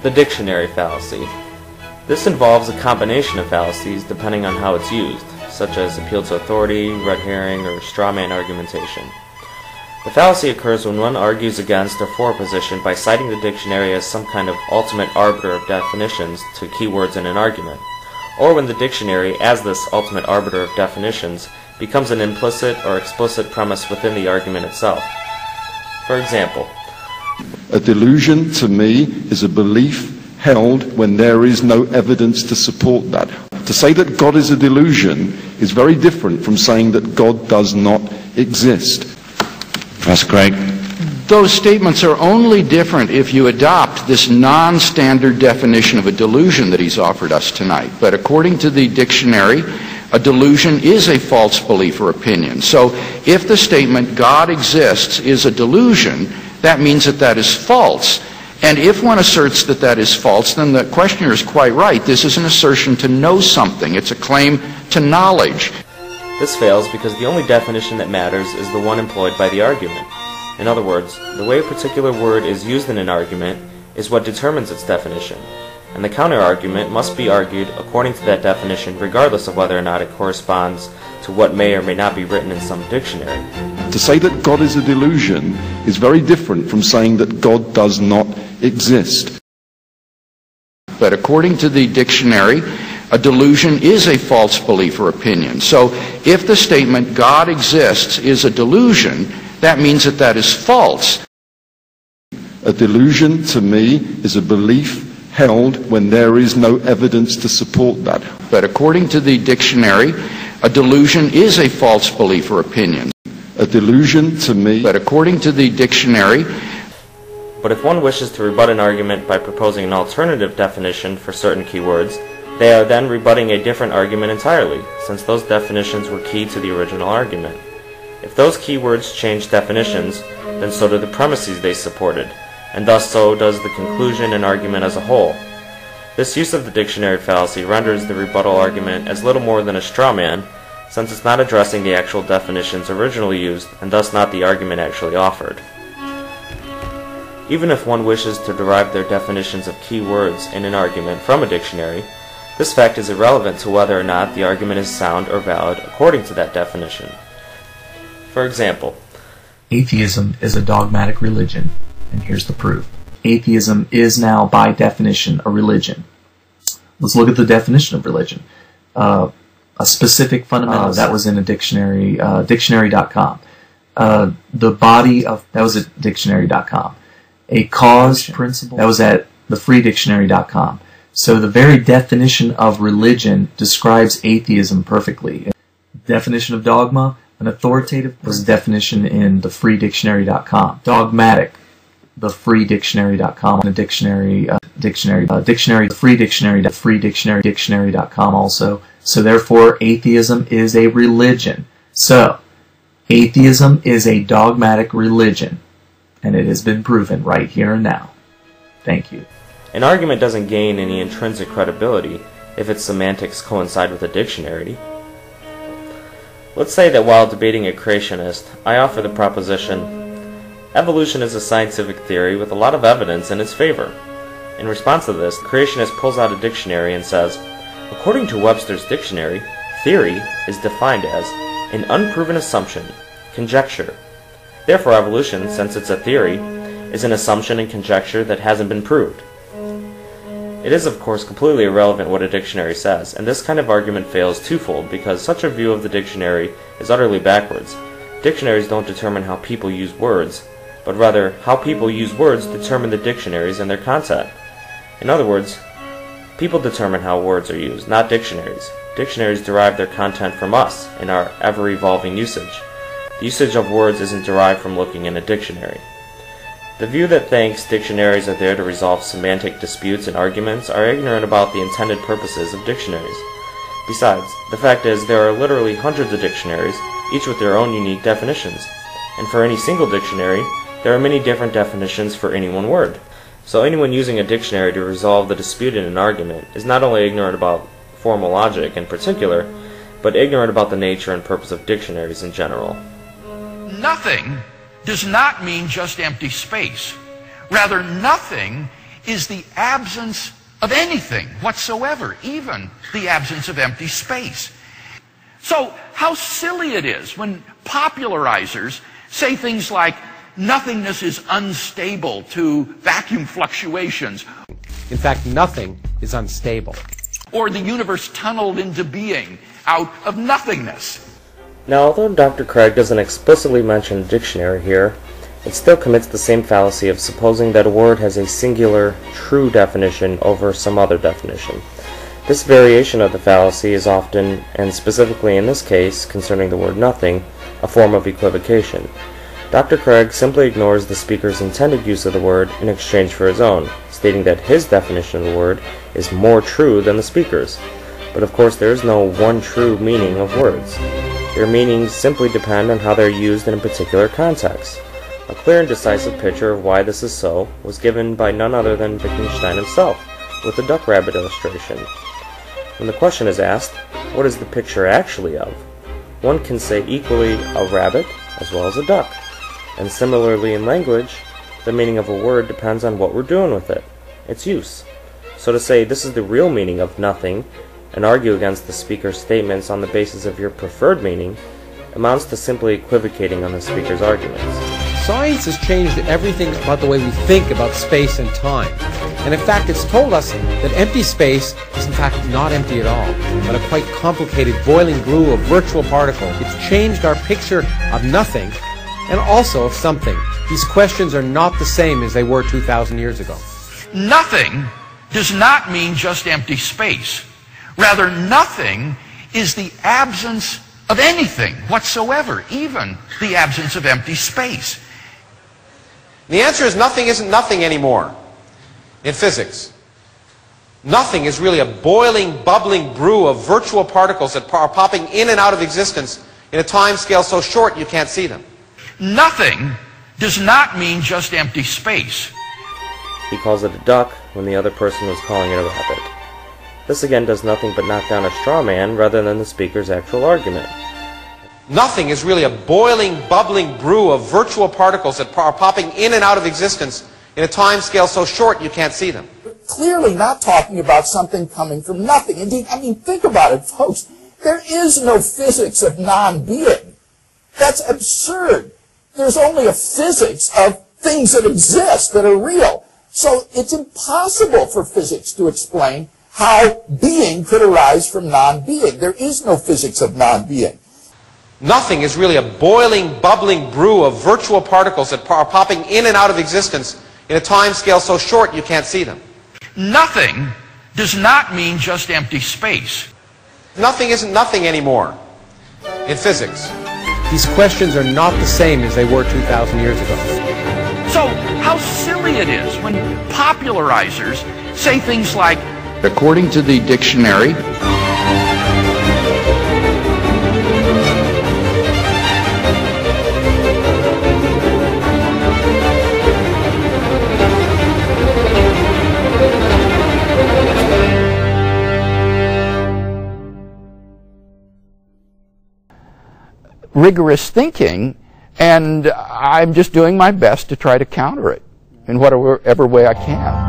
The dictionary fallacy. This involves a combination of fallacies depending on how it's used, such as appeal to authority, red herring, or strawman argumentation. The fallacy occurs when one argues against or for a position by citing the dictionary as some kind of ultimate arbiter of definitions to keywords in an argument, or when the dictionary, as this ultimate arbiter of definitions, becomes an implicit or explicit premise within the argument itself. For example, a delusion, to me, is a belief held when there is no evidence to support that. To say that God is a delusion is very different from saying that God does not exist. That's Craig. Those statements are only different if you adopt this non-standard definition of a delusion that he's offered us tonight. But according to the dictionary, a delusion is a false belief or opinion. So if the statement God exists is a delusion, that means that that is false. And if one asserts that that is false, then the questioner is quite right. This is an assertion to know something. It's a claim to knowledge. This fails because the only definition that matters is the one employed by the argument. In other words, the way a particular word is used in an argument is what determines its definition, and the counter-argument must be argued according to that definition regardless of whether or not it corresponds to what may or may not be written in some dictionary. To say that God is a delusion is very different from saying that God does not exist. But according to the dictionary, a delusion is a false belief or opinion. So if the statement God exists is a delusion, that means that that is false. A delusion, to me, is a belief held when there is no evidence to support that. But according to the dictionary, a delusion is a false belief or opinion. A delusion, to me... But according to the dictionary... But if one wishes to rebut an argument by proposing an alternative definition for certain keywords, they are then rebutting a different argument entirely, since those definitions were key to the original argument. If those keywords change definitions, then so do the premises they supported, and thus so does the conclusion and argument as a whole. This use of the dictionary fallacy renders the rebuttal argument as little more than a straw man, since it's not addressing the actual definitions originally used, and thus not the argument actually offered. Even if one wishes to derive their definitions of key words in an argument from a dictionary, this fact is irrelevant to whether or not the argument is sound or valid according to that definition. For example, atheism is a dogmatic religion, and here's the proof. Atheism is now, by definition, a religion. Let's look at the definition of religion. A specific fundamental that was in a dictionary, dictionary.com. The body of, that was at dictionary.com. A cause principle, that was at thefreedictionary.com. So the very definition of religion describes atheism perfectly. Definition of dogma, an authoritative, was a definition in thefreedictionary.com. Dogmatic, thefreedictionary.com, the dictionary, the free dictionary, dictionary.com also. So therefore, atheism is a religion. So, atheism is a dogmatic religion, and it has been proven right here and now. Thank you. An argument doesn't gain any intrinsic credibility if its semantics coincide with a dictionary. Let's say that while debating a creationist, I offer the proposition, evolution is a scientific theory with a lot of evidence in its favor. In response to this, the creationist pulls out a dictionary and says, according to Webster's dictionary, theory is defined as an unproven assumption, conjecture. Therefore, evolution, since it's a theory, is an assumption and conjecture that hasn't been proved. It is, of course, completely irrelevant what a dictionary says, and this kind of argument fails twofold because such a view of the dictionary is utterly backwards. Dictionaries don't determine how people use words, but rather how people use words determine the dictionaries and their content. In other words, people determine how words are used, not dictionaries. Dictionaries derive their content from us in our ever-evolving usage. The usage of words isn't derived from looking in a dictionary. The view that thinks dictionaries are there to resolve semantic disputes and arguments are ignorant about the intended purposes of dictionaries. Besides, the fact is there are literally hundreds of dictionaries, each with their own unique definitions. And for any single dictionary, there are many different definitions for any one word. So anyone using a dictionary to resolve the dispute in an argument is not only ignorant about formal logic in particular, but ignorant about the nature and purpose of dictionaries in general. Nothing does not mean just empty space. Rather, nothing is the absence of anything whatsoever, even the absence of empty space. So how silly it is when popularizers say things like nothingness is unstable to vacuum fluctuations. In fact, nothing is unstable. Or the universe tunneled into being out of nothingness. Now, although Dr. Craig doesn't explicitly mention a dictionary here, it still commits the same fallacy of supposing that a word has a singular, true definition over some other definition. This variation of the fallacy is often, and specifically in this case concerning the word nothing, a form of equivocation. Dr. Craig simply ignores the speaker's intended use of the word in exchange for his own, stating that his definition of the word is more true than the speaker's. But of course there is no one true meaning of words. Their meanings simply depend on how they're used in a particular context. A clear and decisive picture of why this is so was given by none other than Wittgenstein himself, with the duck rabbit illustration. When the question is asked, what is the picture actually of? One can say equally a rabbit as well as a duck. And similarly in language, the meaning of a word depends on what we're doing with it, its use. So to say this is the real meaning of nothing, and argue against the speaker's statements on the basis of your preferred meaning, amounts to simply equivocating on the speaker's arguments. Science has changed everything about the way we think about space and time. And in fact, it's told us that empty space is in fact not empty at all, but a quite complicated boiling brew of virtual particles. It's changed our picture of nothing and also of something. These questions are not the same as they were 2,000 years ago. Nothing does not mean just empty space. Rather, nothing is the absence of anything whatsoever, even the absence of empty space. The answer is nothing isn't nothing anymore in physics. Nothing is really a boiling, bubbling brew of virtual particles that are popping in and out of existence in a time scale so short you can't see them. Nothing does not mean just empty space. He calls it a duck when the other person was calling it a rabbit. This again does nothing but knock down a straw man rather than the speaker's actual argument. Nothing is really a boiling, bubbling brew of virtual particles that are popping in and out of existence in a time scale so short you can't see them. Clearly not talking about something coming from nothing. Indeed, I mean, think about it, folks. There is no physics of non-being. That's absurd. There's only a physics of things that exist, that are real. So it's impossible for physics to explain how being could arise from non-being. There is no physics of non-being. Nothing is really a boiling, bubbling brew of virtual particles that are popping in and out of existence in a time scale so short you can't see them. Nothing does not mean just empty space. Nothing isn't nothing anymore in physics. These questions are not the same as they were 2,000 years ago. So how silly it is when popularizers say things like, according to the dictionary, rigorous thinking, and I'm just doing my best to try to counter it in whatever way I can.